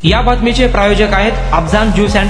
या बातमीचे प्रायोजक आहेत अफजान ज्यूस अँड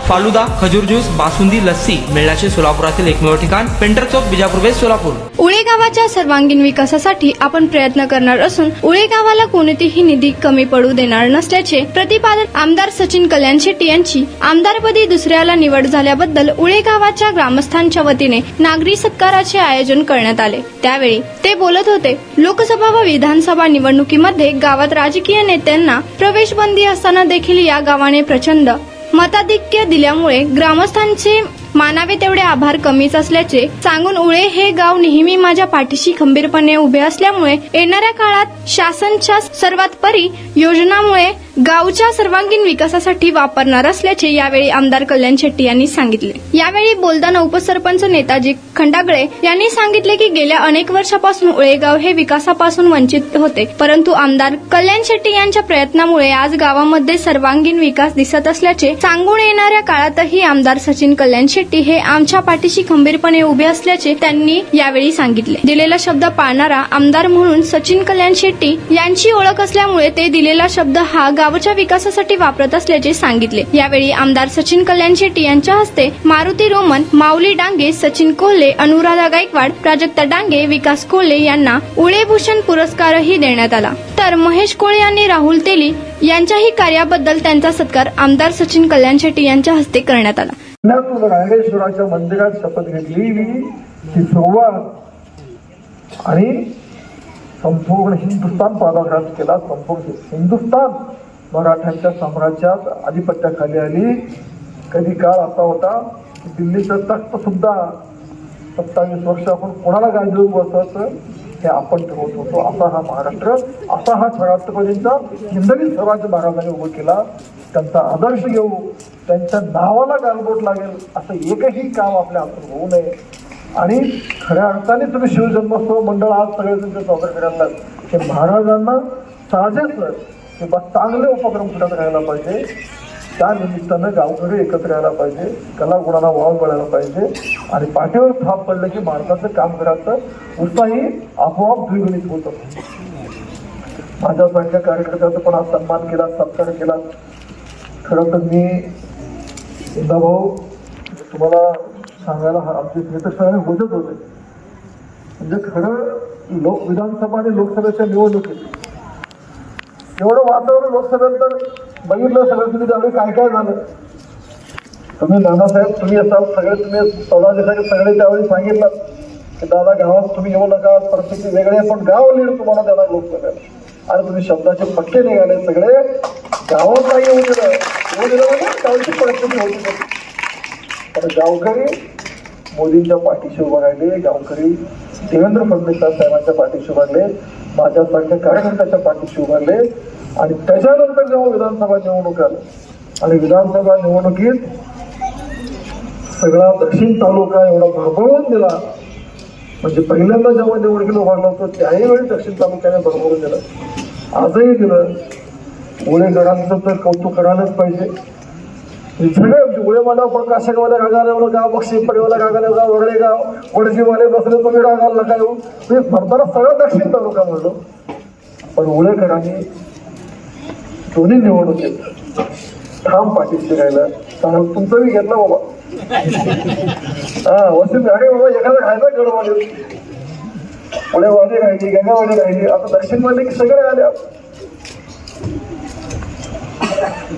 फालुदा खजूर ज्यूस बासुंदी लस्सी मिळण्याचे सोलापुरातील एकमेव ठिकाण पेंटर चौक बिजापूर वेस्ट सोलापूर। उळे गावाच्या सर्वांगीण विकासासाठी आपण प्रयत्न करणार असून उळे गावाला कोणतीही निधी कमी पडू देणार नसल्याचे प्रतिपादन आमदार सचिन कल्याण शेट्टी यांची आमदारपदी दुसऱ्याला निवड झाल्याबद्दल उळे गावाच्या ग्रामस्थांच्या वतीने नागरी सत्काराचे आयोजन करण्यात आले। त्यावेळी ते बोलत होते। लोकसभा व विधानसभा निवडणुकीमध्ये गावात राजकीय नेत्यांना प्रवेश बंदी असताना देखील या गावाने प्रचंड मताधिक्य दिल्यामुळे ग्रामस्थांचे मानावे तेवढे आभार कमीच असल्याचे सांगून उळे हे गाव नेहमी माझ्या पाठीशी खंबीरपणे उभे असल्यामुळे येणाऱ्या काळात शासनाच्या सर्वातपरी योजनामुळे गावच्या सर्वांगीण विकासासाठी वापरणार असल्याचे यावेळी आमदार कल्याण शेट्टी यांनी सांगितले। यावेळी बोलताना उपसरपंच नेताजी खंडागळे यांनी सांगितले की गेल्या अनेक वर्षापासून उळेगाव हे विकासापासून वंचित होते, परंतु आमदार कल्याण शेट्टी यांच्या प्रयत्नामुळे आज गावामध्ये सर्वांगीण विकास दिसत असल्याचे सांगून येणाऱ्या काळातही आमदार सचिन कल्याण शेट्टी हे आमच्या पाठीशी खंबीरपणे उभे असल्याचे त्यांनी यावेळी सांगितले। दिलेला शब्द पाळणारा आमदार म्हणून सचिन कल्याण शेट्टी यांची ओळख असल्यामुळे ते दिलेला शब्द हा गावच्या विकासासाठी वापरत असल्याचे सांगितले। यावेळी आमदार सचिन कल्याण शेट्टी यांच्या हस्ते मारुती रोमन, माऊली डांगे, सचिन कोल्हे, अनुराधा गायकवाड, प्राजक्ता डांगे, विकास कोल्हे यांना उळे भूषण पुरस्कारही देण्यात आला। तर महेश कोळे यांनी राहुल तेली यांच्याही कार्याबद्दल त्यांचा सत्कार आमदार सचिन कल्याण शेट्टी यांच्या हस्ते करण्यात आला। रायरेश्वराच्या मंदिरात शपथ घेतली की सुरुवात आणि संपूर्ण हिंदुस्थान पादाक्रांत केला। संपूर्ण हिंदुस्थान मराठ्यांच्या साम्राज्यात आधिपत्याखाली आली। कधी काळ असा होता की दिल्लीचं तख्त सुद्धा 27 वर्ष आपण कोणाला गाजवून बसवायचं हे आपण ठरवत होतो। असा हा महाराष्ट्र, असा हा छत्रपतींचा हिंदवी स्वराज्य महाराजांनी उभं केला। त्यांचा आदर्श घेऊ, त्यांच्या नावाला गालबोट लागेल असं एकही काम आपल्या हातून होऊ नये। आणि खऱ्या अर्थाने तुम्ही शिवजन्मोत्सव मंडळ आज सगळे तुमचे साजरे करायला हे महाराजांना साजेच की बस चांगले उपक्रम करत राहायला पाहिजे। त्या निमित्तानं गावकरी एकत्र यायला पाहिजे, कलागुणांना वाव मिळायला पाहिजे आणि पाठीवर थाप पडलं की माणसाचं काम करायचं उत्साही आपोआप द्विगुणित होतं। माझ्यासारख्या कार्यकर्त्याचा पण आज सन्मान केला, सत्कार केला। खरं तर मी भाऊ तुम्हाला सांगायला आमचे नेते होतच होते। म्हणजे खरं विधानसभा आणि लोकसभेच्या निवडणुकीत एवढं वातावरण लोकसभेत तर बघितलं सगळं तुम्ही त्यावेळी काय काय झालं। तुम्ही नानासाहेब तुम्ही असाल सगळे, तुम्ही पदाधिकारी सगळे त्यावेळी सांगितलं की दादा गावात तुम्ही येऊ नका, परिस्थिती वेगळी आहे, पण गाव लीड तुम्हाला द्यायला लोकसभेला। आणि तुम्ही शब्दाचे पक्के निघाले सगळे, गावात नाही येऊ दिलं म्हणजे गावची परिस्थिती होती। पण गावकरी मोदींच्या पाठीशी उभं राहिले, गावकरी देवेंद्र फडणवीस साहेबांच्या पाठीशी उभारले, माझ्यासारख्या कार्यकर्त्याच्या पाठीशी उभारले। आणि त्याच्यानंतर जेव्हा विधानसभा निवडणूक आलं आणि विधानसभा निवडणुकीत सगळा दक्षिण तालुका एवढा भरभरून दिला, म्हणजे पहिल्यांदा जेव्हा निवडणुकीला उभारला होतो त्याही वेळी दक्षिण तालुक्याने भरभरून दिलं, आजही दिलं। उळेगडांचं तर कौतुक करायलाच पाहिजे। सगळे उळेवाला पण काशेगावला गागाला गाव, बक्षीपडेवाला गागाला गाव, वगळे गाव, वडजीवाले बसले तुम्ही गागाला नका येऊ, तुम्ही भरताना सगळं दक्षिण तालुका म्हणलो। पण उळेकरांनी दोन्ही निवडणुकीत ठाम पाठीशी राहिलं। चांगलं तुमचं बी घेतलं बाबा, वसुंत झाडे बाबा एखादा खायचा गडवाले, पुढेवाडी राहिली, गंगावाडी राहिली, आता दक्षिणवाडी सगळे आले।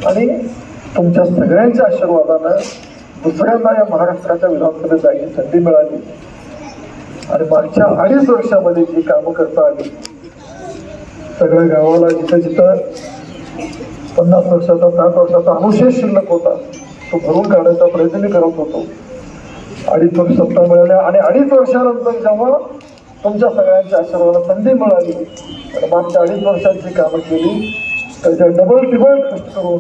आणि तुमच्या सगळ्यांच्या आशीर्वादानं दुसऱ्यांदा या महाराष्ट्राच्या विधानसभेत जायची संधी मिळाली। आणि मागच्या 2.5 वर्षामध्ये जी कामं करता आली, सगळ्या गावाला जिथं जिथं 50 वर्षाचा 60 वर्षाचा अनुशेष शिल्लक होता तो भरून काढायचा प्रयत्न करत होतो। 2.5 वर्ष सत्ता मिळाल्या आणि 2.5 वर्षानंतर जेव्हा तुमच्या सगळ्यांच्या आशीर्वादाला संधी मिळाली आणि मागच्या 2.5 वर्षात जी कामं केली त्याच्या डबल टिबल खर्च करून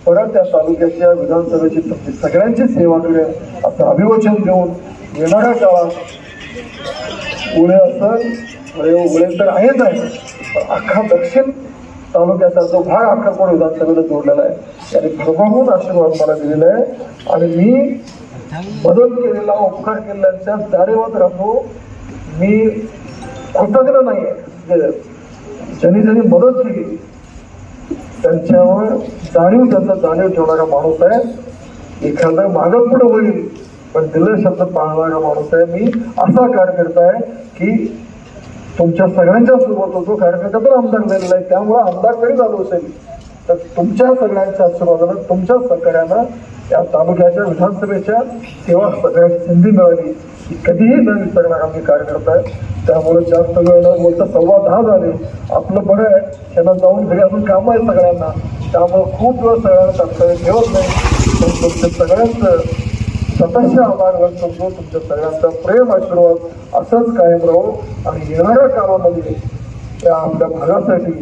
परत त्या तालुक्याच्या विधानसभेची तुमची सगळ्यांची सेवा करेल असं अभिवचन देऊन येणाऱ्या काळात उळे असेल, उळे तर आहेच आहे, पण अख्खा दक्षिण तालुक्याचा जो भाग अक्कलकोट विधानसभेला जोडलेला आहे त्याने भरभरून आशीर्वाद मला दिलेला आहे। आणि मी मदत केलेला, उपकार केलेल्यांच्या दारेवत राहतो। मी कृतज्ञ नाही आहे, ज्यांनी मदत केली त्यांच्यावर त्यांचा जाणीव ठेवणारा माणूस आहे. एखादं मागं पुढं होईल पण दिलेला शब्द पाळणारा माणूस आहे. मी असा कार्यकर्ता आहे की तुमच्या सगळ्यांच्या सोबत होतो. कार्यकर्ता पण आमदार झालेला आहे, त्यामुळे आमदार जरी झालो असेल तर तुमच्या सगळ्यांच्या आशीर्वादानं, तुमच्या सहकार्यानं या तालुक्याच्या विधानसभेच्या सेवा सगळ्याची संधी मिळाली की कधीही न विसरणारा मी कार्यकर्ता आहे. त्यामुळे जास्त वेळ न बोलता 10:15 झाले. आपलं बरं आहे, त्यांना जाऊन घरी अजून काम आहे सगळ्यांना, त्यामुळे खूप वेळ सगळ्यांना तात्काळ ठेवत नाही. पण तुमच्या सगळ्यांचं स्वतःचे आभार व्यक्त करतो. तुमच्या सगळ्यांचा प्रेम आशीर्वाद असंच कायम राहू आणि येणाऱ्या कामामध्ये त्या आपल्या भागासाठी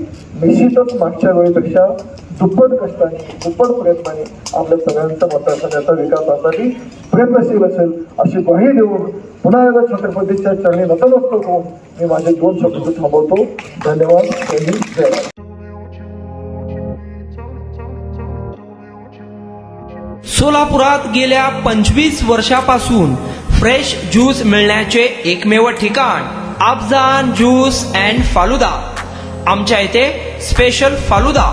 निश्चितच मागच्या वेळेपेक्षा दुप्पट कष्टाने, दुप्पट प्रयत्नाने आपल्या सगळ्यांच्या मतदारसंघाच्या विकासासाठी प्रयत्नशील असेल अशी ग्वाही देऊन पुन्हा एकदा छत्रपतीच्या चरणी नतमस्तक होऊन मी माझे 2 शब्द थांबवतो. धन्यवाद. जय हिंद. सोलापुरात गेल्या 25 वर्षापासून फ्रेश ज्यूस मिळण्याचे एकमेव ठिकाण अफजान ज्यूस अँड फालुदा. आमच्या इथे स्पेशल फालुदा,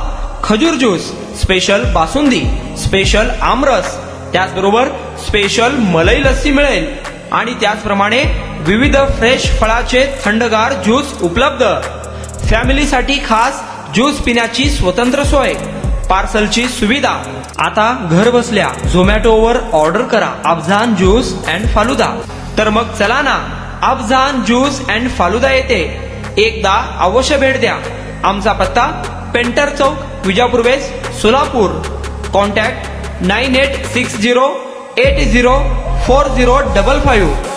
खजूर ज्यूस, स्पेशल बासुंदी, स्पेशल आमरस, त्याचबरोबर स्पेशल मलाई लस्सी मिळेल आणि त्याचप्रमाणे विविध फ्रेश फळाचे थंडगार ज्यूस उपलब्ध. फॅमिलीसाठी खास ज्यूस पिण्याची स्वतंत्र सोय, पार्सलची सुविधा. आता घर बसल्या झोमॅटोवर ऑर्डर करा अफजान ज्यूस अँड फालुदा. तर मग चला ना अफजान ज्यूस अँड फालुदा येथे एकदा अवश्य भेट द्या. आमचा पत्ता पेंटर चौक, विजापूर वेस्ट, सोलापूर. कॉन्टॅक्ट 9860804055.